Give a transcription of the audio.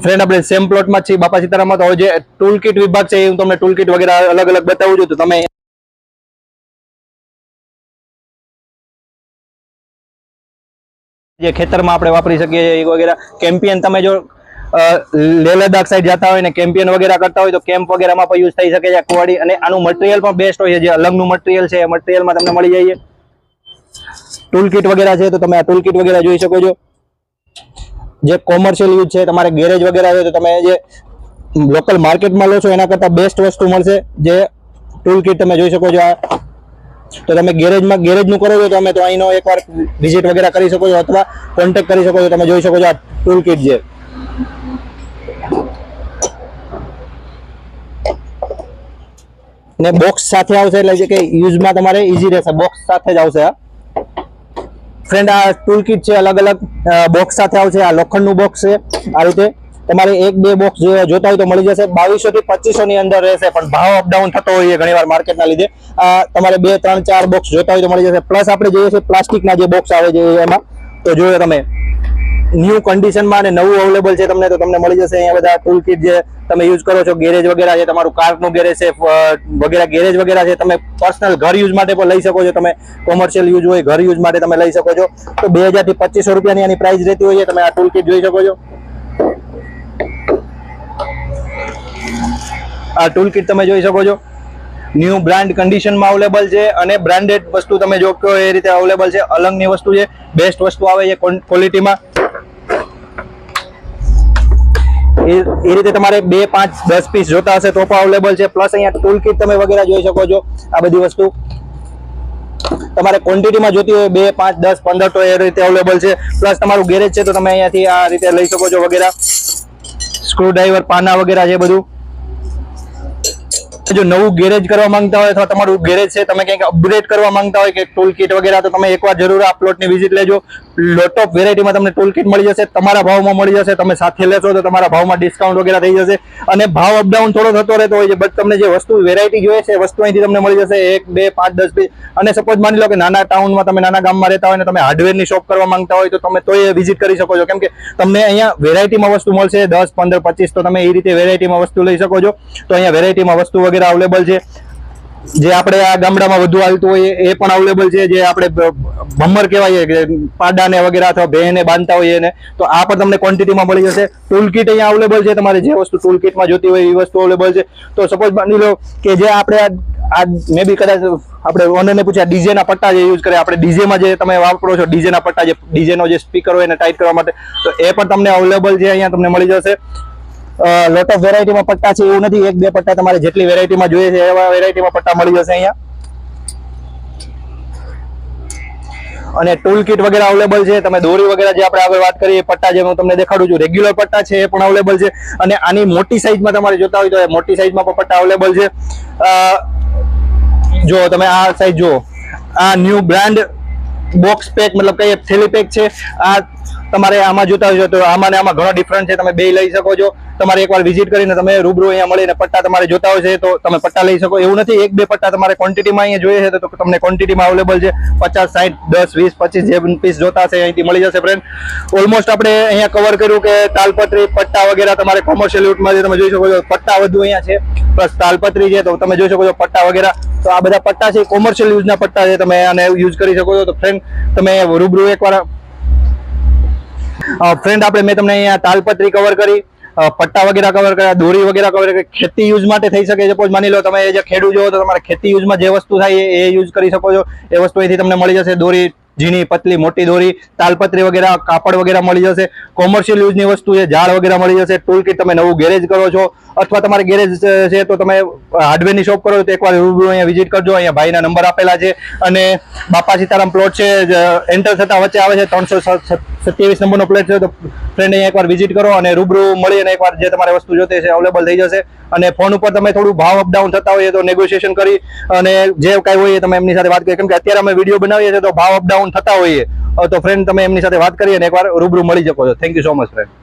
Friend આપણે same પ્લોટમાં છીએ બાપા સીતારામમાં. તો જે ટૂલ કિટ વિભાગ છે એ હું તમને ટૂલ કિટ વગેરે અલગ અલગ બતાવું છું. તો તમે જે ખેતરમાં આપણે વાપરી શકીએ એ વગેરે કેમ્પિયન, તમે જો લેહ લદ્દાખ સાઈડ જતા હોય ને કેમ્પિયન વગેરે કરતા હોય તો કેમ્પ વગેરેમાં પણ યુઝ થઈ શકે છે કુવાડી. અને આનું મટીરિયલ પણ બેસ્ટ હોય છે. જે અલગનું મટીરિયલ છે એ મટીરિયલમાં તમને મળી જાય છે. ટૂલ કિટ વગેરે છે તો તમે આ ટૂલ કિટ વગેરે જોઈ શકો છો. જે કોમર્શિયલ યુઝ છે, તમારે ગેરેજ વગેરે છે તો તમે જે લોકલ માર્કેટમાં લો છો એના કરતાં બેસ્ટ વસ્તુ મળશે. જે ટૂલ કિટ તમે જોઈ શકો છો. તો તમે ગેરેજનું કરો છો તો તમે તો અહીંનો એકવાર વિઝિટ વગેરે કરી શકો છો અથવા કોન્ટેક્ટ કરી શકો છો. તમે જોઈ શકો છો આ ટૂલ કિટ છે. ને બોક્સ સાથે આવશે એટલે કે યુઝમાં તમારે ઈઝી રહેશે. બોક્સ સાથે જ આવશે. ફ્રેન્ડ આ ટૂલ કિટ છે અલગ અલગ બોક્સ સાથે આવશે. આ લોખંડનું બોક્સ છે. આ રીતે તમારે 1-2 બોક્સ જોતા હોય તો મળી જશે. 2200 થી 2500 ની અંદર રહેશે, પણ ભાવ અપડાઉન થતો હોય ઘણીવાર માર્કેટના લીધે. તમારે 2, 3, 4 બોક્સ જોતા હોય તો મળી જશે. પ્લસ આપણે જોઈએ છે પ્લાસ્ટિકના જે બોક્સ આવે છે એમાં તો જોયો તમે ન્યૂ કન્ડિશનમાં અને નવું અવેલેબલ છે તમને. તો તમને મળી જશે અહીંયા બધા ટૂલ કિટ જે તમે યુઝ કરો છો. ગેરેજ વગેરે છે, તમારું કારનું ગેરેજ છે વગેરે ગેરેજ વગેરે છે. તમે પર્સનલ ઘર યુઝ માટે પણ લઈ શકો છો. તમે કોમર્શિયલ યુઝ હોય ઘર યુઝ માટે તમે લઈ શકો છો. તો 2000 થી 2500 રૂપિયાની આની પ્રાઇસ રહેતી હોય છે. તમે આ ટૂલ કિટ જોઈ શકો છો. આ ટૂલ કિટ તમે જોઈ શકો છો. ન્યૂ બ્રાન્ડ કન્ડિશનમાં અવેલેબલ છે અને બ્રાન્ડેડ વસ્તુ તમે જો કહો એ રીતે અવેલેબલ છે. અલગની વસ્તુ છે, બેસ્ટ વસ્તુ આવે છે ક્વોલિટીમાં. એ રીતે તમારે 2, 5, 10 પીસ જોતા હશે તો પણ અવેલેબલ છે. પ્લસ અહીંયા ટૂલ કિટ તમે વગેરે જોઈ શકો છો. આ બધી વસ્તુ તમારે ક્વોન્ટિટીમાં જોતી હોય 2, 5, 10, 15 તો એ રીતે અવેલેબલ છે. પ્લસ તમારું ગેરેજ છે તો તમે અહીંયાથી આ રીતે લઈ શકો છો વગેરે. સ્ક્રૂ ડ્રાઈવર, પાના વગેરે છે બધું. જો નવું ગેરેજ કરવા માંગતા હોય અથવા તમારું ગેરેજ છે તમે કંઈક અપગ્રેડ કરવા માંગતા હોય કે ટૂલ કિટ વગેરે, તો તમે એકવાર જરૂર આ પ્લોટની વિઝિટ લેજો. લોટ ઓફ વેરાયટીમાં તમને ટૂલ કિટ મળી જશે. તમારા ભાવમાં મળી જશે. તમે સાથે લેશો તો તમારા ભાવમાં ડિસ્કાઉન્ટ વગેરે થઈ જશે. અને ભાવ અપડાઉન થોડો થતો રહેતો હોય છે, બટ તમને જે વસ્તુ વેરાયટી જોઈએ છે વસ્તુ અહીંથી તમને મળી જશે 1, 2, 5, 10 પીસ. અને સપોઝ માની લો કે નાના ટાઉનમાં તમે નાના ગામમાં રહેતા હોય ને તમે હાર્ડવેરની શોપ કરવા માંગતા હોય તો તમે તોય વિઝિટ કરી શકો છો. કેમ કે તમને અહીંયા વેરાયટીમાં વસ્તુ મળશે 10, 15, 25. તો તમે એ રીતે વેરાયટીમાં વસ્તુ લઈ શકો છો. તો અહીંયા વેરાયટીમાં વસ્તુ વગેરે અવેલેબલ છે. જે આપણે આ ગામડામાં વધુ આવતું હોય એ પણ અવેલેબલ છે. જે આપણે ભમર કહેવાય કે પાડાને વગેરે અથવા ભેંને બાંધતા હોઈએ ને, તો આ પણ તમને ક્વોન્ટિટીમાં મળી જશે. ટૂલ કિટ અહીંયા અવેલેબલ છે. તમારે જે વસ્તુ ટૂલ કિટમાં જોતી હોય એ વસ્તુ અવેલેબલ છે. તો સપોઝ માની લો કે જે આપણે આ મે બી કદાચ આપણે ઓનરને પૂછ્યા ડીજેના પટ્ટા જે યુઝ કરે, આપણે ડીજેમાં જે તમે વાપરો છો ડીજેના પટ્ટા, જે ડીજેનો જે સ્પીકર હોય એને ટાઈટ કરવા માટે, તો એ પણ તમને અવેલેબલ છે. અહીંયા તમને મળી જશે. લોટ ઓફ વેરાયટીમાં પટ્ટા છે એવું નથી. 1-2 પટ્ટા તમારે જેટલી વેરાયટીમાં જોઈએ છે એવા વેરાયટીમાં પટ્ટા મળી જશે અહીંયા. અને ટૂલ કિટ વગેરે અવેલેબલ છે. તમે દોરી વગેરે જે આપણે આગળ વાત કરીએ પટ્ટા જે હું તમને દેખાડું છું, રેગ્યુલર પટ્ટા છે એ પણ અવેલેબલ છે. અને આની મોટી સાઈઝમાં તમારે જોતા હોય તો મોટી સાઈઝમાં પણ પટ્ટા અવેલેબલ છે. જો તમે આ સાઈઝ જુઓ, આ ન્યૂ બ્રાન્ડ બોક્સ પેક મતલબ કઈ થેલી પેક છે. આ તમારે આમાં જોતા હોય તો આમાં ને આમાં ઘણો ડિફરન્ટ છે. તમે બે લઈ શકો છો. તમારે એકવાર વિઝિટ કરીને તમે રૂબરૂ અહીંયા મળીને પટ્ટા તમારે જોતા હોય છે તો તમે પટ્ટા લઈ શકો. એવું નથી 1-2 પટ્ટા તમારે ક્વોન્ટિટીમાં અહીંયા જોઈએ છે તો તમને ક્વોન્ટિટીમાં અવેલેબલ છે. 50, 60, 10, 20, 25 જે પીસ જોતા હશે અહીંથી મળી જશે. ફ્રેન્ડ ઓલમોસ્ટ આપણે અહીંયા કવર કર્યું કે તાલપત્રી, પટ્ટા વગેરે તમારે કોમર્શિયલ યુઝમાં તમે જોઈ શકો છો. પટ્ટા વધુ અહીંયા છે, પ્લસ તાલપત્રી છે તો તમે જોઈ શકો છો પટ્ટા વગેરે. તો આ બધા પટ્ટા છે કોમર્શિયલ યુઝના પટ્ટા છે. તમે આને યુઝ કરી શકો છો. તો ફ્રેન્ડ તમે રૂબરૂ એકવાર ફ્રેન્ડ આપણે મેં તમને અહીંયા તાલપત્રી કવર કરી, પટ્ટા વગેરે કવર કર્યા, દોરી વગેરે કવર કરી. ખેતી યુઝ માટે થઈ શકે. સપોઝ માની લો તમે જે ખેડૂત જો તો તમારે ખેતી યુઝમાં જે વસ્તુ થાય એ યુઝ કરી શકો છો. એ વસ્તુ અહીંથી તમને મળી જશે. દોરી ઝીણી, પતલી, મોટી દોરી, તાલપત્રી વગેરે, કાપડ વગેરે મળી જશે. કોમર્શિયલ યુઝની વસ્તુ છે, ઝાડ વગેરે મળી જશે. ટૂલ કિટ તમે નવું ગેરેજ કરો છો અથવા તમારે ગેરેજ છે તો તમે હાર્ડવેરની શોપ કરો તો એકવાર રૂબરૂ અહીંયા વિઝિટ કરજો. અહીંયા ભાઈના નંબર આપેલા છે. અને બાપા સીતારામ પ્લોટ છે, એન્ટર થતા વચ્ચે આવે છે. 327 નંબરનો પ્લેટ છે. તો ફ્રેન્ડ અહીંયા એકવાર વિઝિટ કરો અને રૂબરૂ મળી અને એકવાર જે તમારે વસ્તુ જોતી છે અવેલેબલ થઈ જશે. અને ફોન ઉપર તમે થોડું ભાવ અપડાઉન થતા હોઈએ તો નેગોશિએશન કરી અને જે કાંઈ હોય તમે એમની સાથે વાત કરી. કેમ કે અત્યારે અમે વિડીયો બનાવીએ છીએ તો ભાવ અપડાઉન થતા હોઈએ તો ફ્રેન્ડ તમે એમની સાથે વાત કરી અને એકવાર રૂબરૂ મળી શકો છો. Thank you so much friend.